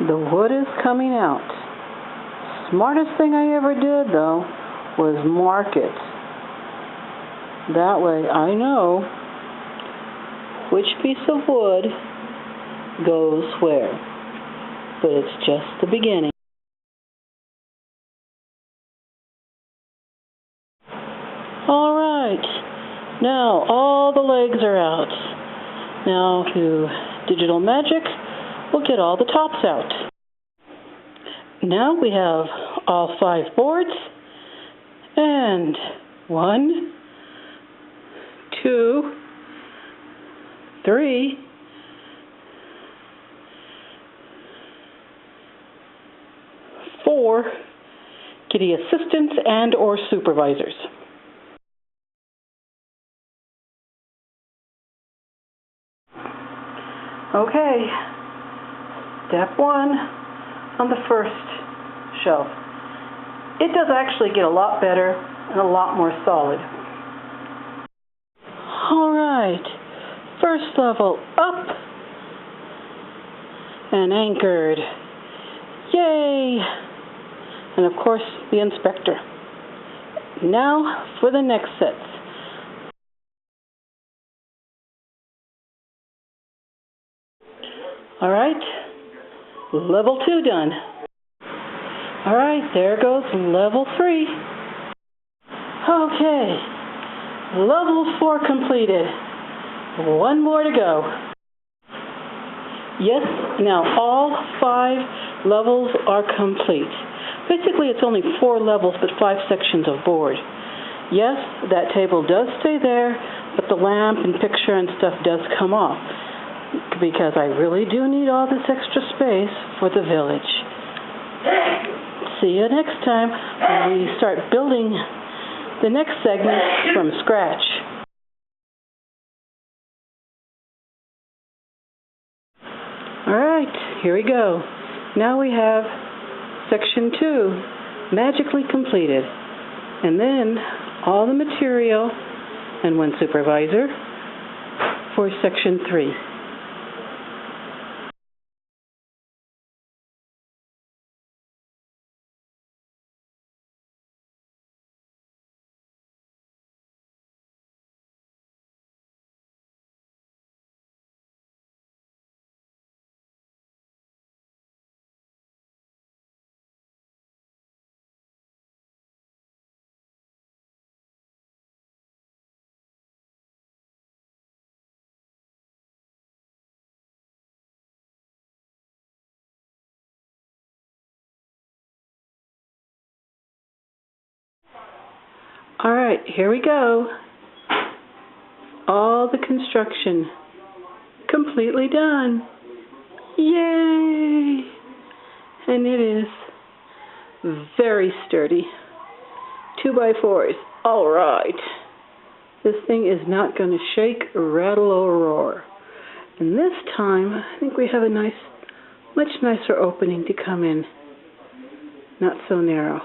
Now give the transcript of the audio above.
The wood is coming out. Smartest thing I ever did, though, was mark it. That way I know which piece of wood goes where. But it's just the beginning. All right, now all the legs are out. Now through digital magic, we'll get all the tops out. Now we have all 5 boards, and 1, 2, 3, 4 kitty assistants and or supervisors. Okay, step 1 on the first shelf. It does actually get a lot better and a lot more solid. All right, first level up and anchored. Yay! And of course, the inspector. Now for the next sets. All right, level 2 done. All right, there goes level 3. Okay, level 4 completed. 1 more to go. Yes, now all 5 levels are complete. Basically, it's only 4 levels, but 5 sections of board. Yes, that table does stay there, but the lamp and picture and stuff does come off, because I really do need all this extra space for the village. See you next time when we start building the next segment from scratch. All right, here we go. Now we have section 2 magically completed, and then all the material and 1 supervisor for section 3. All right, here we go. All the construction completely done. Yay! And it is very sturdy. 2x4s. All right. This thing is not going to shake, rattle, or roar. And this time, I think we have a much nicer opening to come in. Not so narrow.